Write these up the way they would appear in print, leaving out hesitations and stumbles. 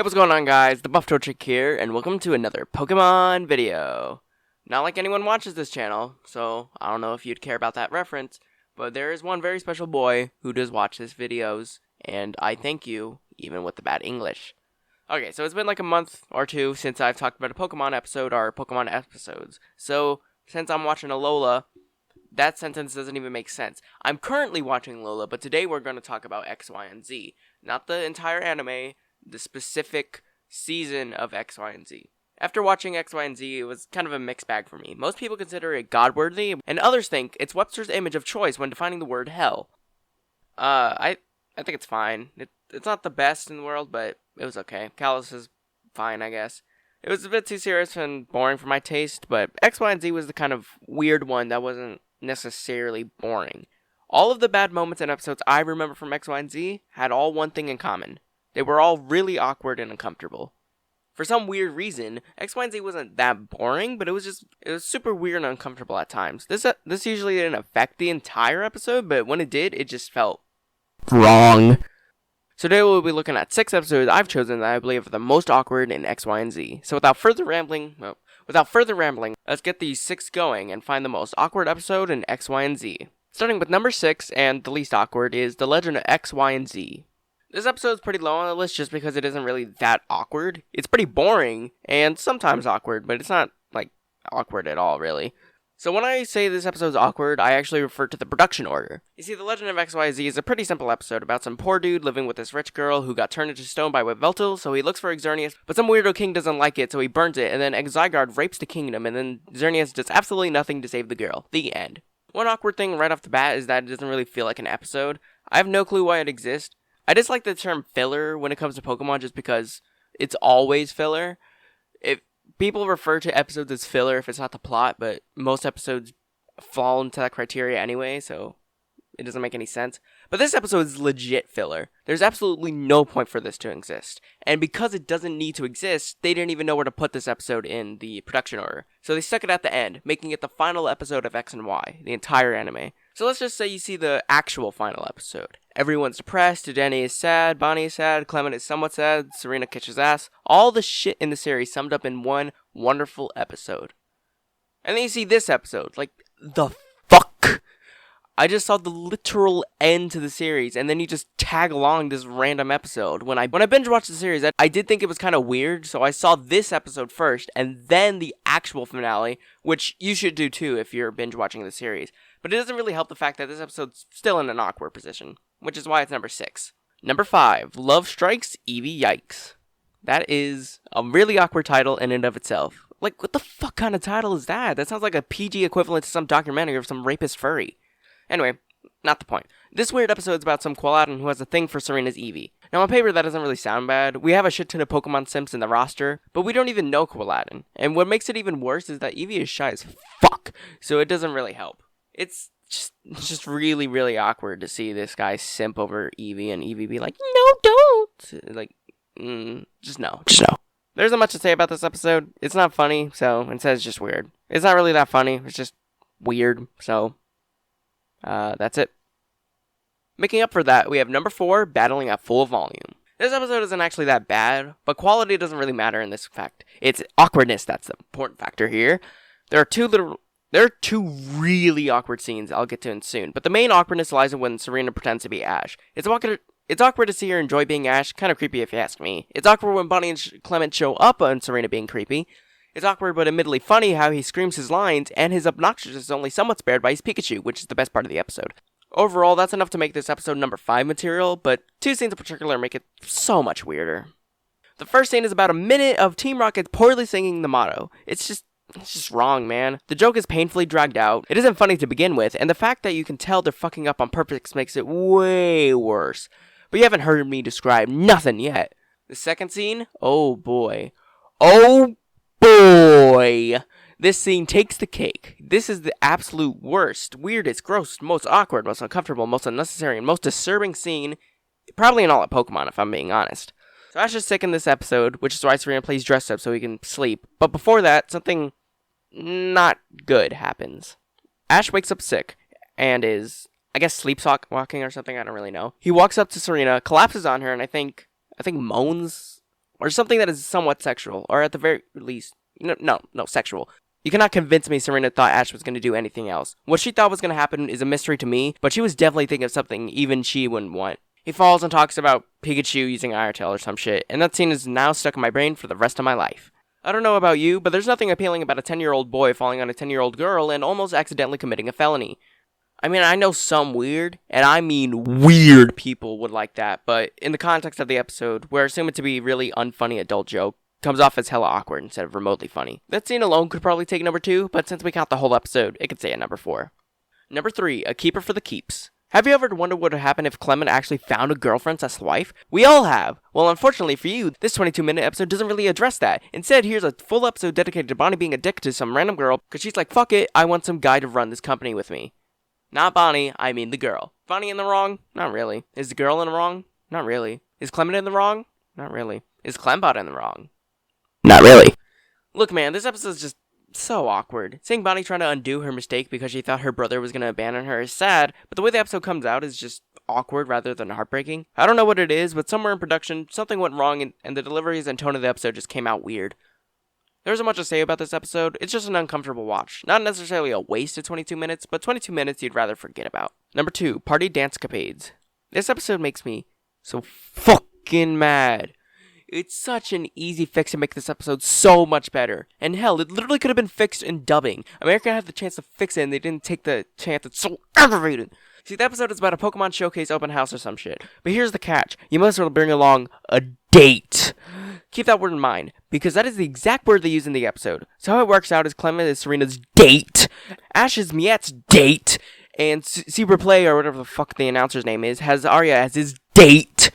Hey, what's going on, guys? The Buff Torchic here, and welcome to another Pokemon video. Not like anyone watches this channel, so I don't know if you'd care about that reference, but there is one very special boy who does watch his videos, and I thank you, even with the bad English. Okay, so it's been like a month or two since I've talked about a Pokemon episode or Pokemon episodes, so since I'm watching Alola, that sentence doesn't even make sense. I'm currently watching Lola, but today we're going to talk about X, Y, and Z. Not the entire anime, the specific season of X, Y, and Z. After watching X, Y, and Z, it was kind of a mixed bag for me. Most people consider it god-worthy, and others think it's Webster's image of choice when defining the word hell. I think it's fine. It's not the best in the world, but it was okay. Kalos is fine, I guess. It was a bit too serious and boring for my taste, but X, Y, and Z was the kind of weird one that wasn't necessarily boring. All of the bad moments and episodes I remember from X, Y, and Z had all one thing in common. They were all really awkward and uncomfortable. For some weird reason, X, Y, and Z wasn't that boring, but it was super weird and uncomfortable at times. This usually didn't affect the entire episode, but when it did, it just felt wrong. So today we'll be looking at 6 episodes I've chosen that I believe are the most awkward in X, Y, and Z. So without further rambling, let's get these 6 going and find the most awkward episode in X, Y, and Z. Starting with number 6, and the least awkward, is The Legend of X, Y, and Z. This episode is pretty low on the list just because it isn't really that awkward. It's pretty boring, and sometimes awkward, but it's not, awkward at all, really. So when I say this episode is awkward, I actually refer to the production order. You see, The Legend of XYZ is a pretty simple episode about some poor dude living with this rich girl who got turned into stone by Yveltal, so he looks for Xerneas, but some weirdo king doesn't like it, so he burns it, and then Zygarde rapes the kingdom, and then Xerneas does absolutely nothing to save the girl. The end. One awkward thing right off the bat is that it doesn't really feel like an episode. I have no clue why it exists. I dislike the term filler when it comes to Pokemon just because it's always filler. People refer to episodes as filler if it's not the plot, but most episodes fall into that criteria anyway, so it doesn't make any sense. But this episode is legit filler. There's absolutely no point for this to exist. And because it doesn't need to exist, they didn't even know where to put this episode in the production order. So they stuck it at the end, making it the final episode of X and Y, the entire anime. So let's just say you see the actual final episode. Everyone's depressed, Denny is sad, Bonnie is sad, Clement is somewhat sad, Serena kicks ass. All the shit in the series summed up in one wonderful episode. And then you see this episode, the fuck? I just saw the literal end to the series, and then you just tag along this random episode. When I binge watched the series, I did think it was kind of weird, so I saw this episode first, and then the actual finale, which you should do too if you're binge watching the series. But it doesn't really help the fact that this episode's still in an awkward position, which is why it's number 6. Number 5, Love Strikes, Eevee Yikes. That is a really awkward title in and of itself. What the fuck kind of title is that? That sounds like a PG equivalent to some documentary of some rapist furry. Anyway, not the point. This weird episode is about some Qualadin who has a thing for Serena's Eevee. Now on paper that doesn't really sound bad. We have a shit ton of Pokemon Simps in the roster, but we don't even know Qualadin. And what makes it even worse is that Eevee is shy as fuck, so it doesn't really help. It's just really, really awkward to see this guy simp over Eevee and Eevee be like, no, don't! Just no. There isn't much to say about this episode. It's not funny, so instead it's just weird. It's not really that funny, it's just weird, so that's it. Making up for that, we have number 4, Battling at Full Volume. This episode isn't actually that bad, but quality doesn't really matter in this fact. It's awkwardness that's the important factor here. There are two really awkward scenes I'll get to in soon, but the main awkwardness lies in when Serena pretends to be Ash. It's awkward to see her enjoy being Ash, kind of creepy if you ask me. It's awkward when Bonnie and Clement show up on Serena being creepy. It's awkward but admittedly funny how he screams his lines, and his obnoxiousness is only somewhat spared by his Pikachu, which is the best part of the episode. Overall, that's enough to make this episode number 5 material, but 2 scenes in particular make it so much weirder. The first scene is about a minute of Team Rocket poorly singing the motto. It's just wrong, man. The joke is painfully dragged out, it isn't funny to begin with, and the fact that you can tell they're fucking up on purpose makes it way worse. But you haven't heard me describe nothing yet. The second scene? Oh boy. This scene takes the cake. This is the absolute worst, weirdest, gross, most awkward, most uncomfortable, most unnecessary, and most disturbing scene, probably in all of Pokemon, if I'm being honest. So Ash is sick in this episode, which is why Serena plays dressed up so he can sleep. But before that, something not good happens. Ash wakes up sick, and is, I guess, sleepwalking or something, I don't really know. He walks up to Serena, collapses on her, and I think moans or something that is somewhat sexual, or at the very least, no, sexual. You cannot convince me Serena thought Ash was going to do anything else. What she thought was going to happen is a mystery to me, but she was definitely thinking of something even she wouldn't want. He falls and talks about Pikachu using Iron Tail or some shit, and that scene is now stuck in my brain for the rest of my life. I don't know about you, but there's nothing appealing about a 10-year-old boy falling on a 10-year-old girl and almost accidentally committing a felony. I mean, I know some weird, and I mean weird people would like that, but in the context of the episode, where I assume it to be a really unfunny adult joke, comes off as hella awkward instead of remotely funny. That scene alone could probably take number 2, but since we count the whole episode, it could stay at number 4. Number 3, a keeper for the keeps. Have you ever wondered what would happen if Clement actually found a girlfriend/wife? We all have! Well, unfortunately for you, this 22-minute episode doesn't really address that. Instead, here's a full episode dedicated to Bonnie being addicted to some random girl, because she's like, fuck it, I want some guy to run this company with me. Not Bonnie, I mean the girl. Bonnie in the wrong? Not really. Is the girl in the wrong? Not really. Is Clement in the wrong? Not really. Is Clembot in the wrong? Not really. Look, man, this episode is just so awkward. Seeing Bonnie trying to undo her mistake because she thought her brother was going to abandon her is sad, but the way the episode comes out is just awkward rather than heartbreaking. I don't know what it is, but somewhere in production, something went wrong and the deliveries and tone of the episode just came out weird. There isn't much to say about this episode. It's just an uncomfortable watch. Not necessarily a waste of 22 minutes, but 22 minutes you'd rather forget about. Number 2, Party Dancecapades. This episode makes me so fucking mad. It's such an easy fix to make this episode so much better. And hell, it literally could have been fixed in dubbing. America had the chance to fix it and they didn't take the chance. It's so aggravating. See, the episode is about a Pokemon Showcase open house or some shit. But here's the catch. You must well bring along a date. Keep that word in mind, because that is the exact word they use in the episode. So how it works out is Clement is Serena's date, Ash is Miette's date, and Super Play, or whatever the fuck the announcer's name is, has Arya as his date.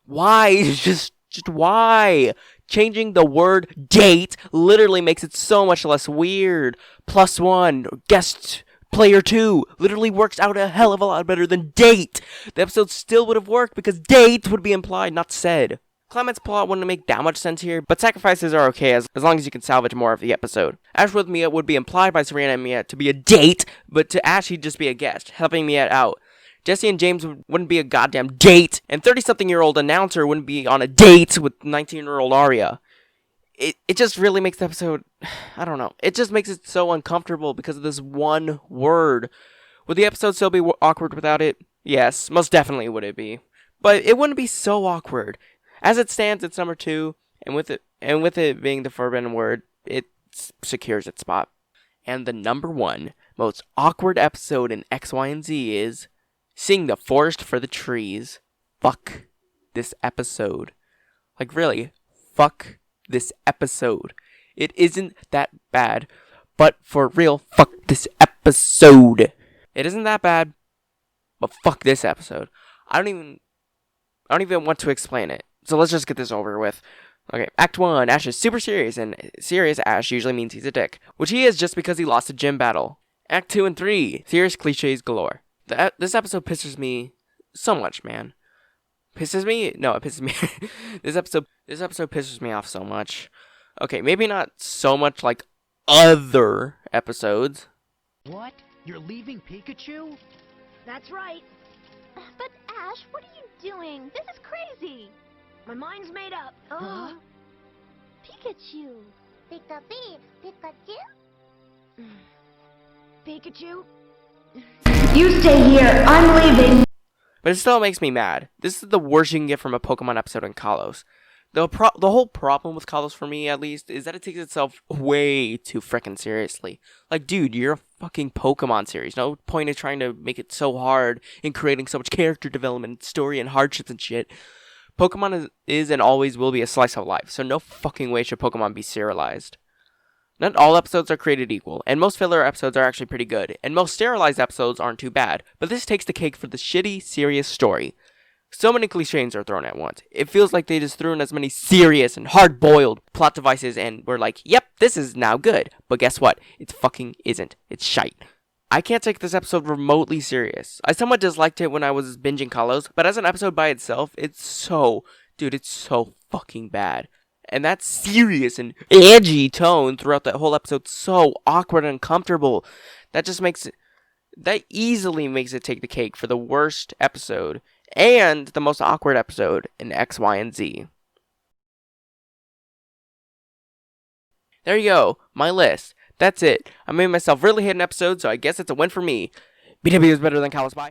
Why? Just why? Changing the word date literally makes it so much less weird. +1, guest player 2, literally works out a hell of a lot better than date. The episode still would have worked because date would be implied, not said. Clement's plot wouldn't make that much sense here, but sacrifices are okay as long as you can salvage more of the episode. Ash with Miette would be implied by Serena and Miette to be a date, but to Ash he'd just be a guest, helping Miette out. Jesse and James wouldn't be a goddamn date, and 30-something-year-old announcer wouldn't be on a date with 19-year-old Arya. It just really makes the episode, I don't know, it just makes it so uncomfortable because of this one word. Would the episode still be awkward without it? Yes, most definitely would it be. But it wouldn't be so awkward. As it stands, it's number 2, and with it being the forbidden word, it secures its spot. And the number 1 most awkward episode in X, Y, and Z is seeing the forest for the trees. Fuck this episode. Like, really, fuck this episode. It isn't that bad, but for real, fuck this episode. It isn't that bad, but fuck this episode. I don't even want to explain it. So let's just get this over with. Okay, Act 1, Ash is super serious, and serious Ash usually means he's a dick, which he is just because he lost a gym battle. Act 2 and 3, serious cliches galore. This episode pisses me so much, man. Pisses me? No, it pisses me. This episode pisses me off so much. Okay, maybe not so much like other episodes. What? You're leaving Pikachu? That's right. But Ash, what are you doing? This is crazy. My mind's made up. Pikachu. Pikachu? You stay here. I'm leaving. But it still makes me mad. This is the worst you can get from a Pokemon episode in Kalos. The whole problem with Kalos, for me at least, is that it takes itself way too frickin' seriously. Like, dude, you're a fucking Pokemon series. No point in trying to make it so hard in creating so much character development, story, and hardships and shit. Pokemon is and always will be a slice of life, so no fucking way should Pokemon be serialized. Not all episodes are created equal, and most filler episodes are actually pretty good, and most sterilized episodes aren't too bad, but this takes the cake for the shitty, serious story. So many cliches are thrown at once. It feels like they just threw in as many serious and hard-boiled plot devices and were like, yep, this is now good. But guess what? It fucking isn't. It's shite. I can't take this episode remotely serious. I somewhat disliked it when I was binging Kalos, but as an episode by itself, it's so fucking bad. And that serious and edgy tone throughout that whole episode so awkward and uncomfortable. That easily makes it take the cake for the worst episode and the most awkward episode in X, Y, and Z. There you go, my list. That's it. I made myself really hate an episode, so I guess it's a win for me. BW is better than Callus. Bye.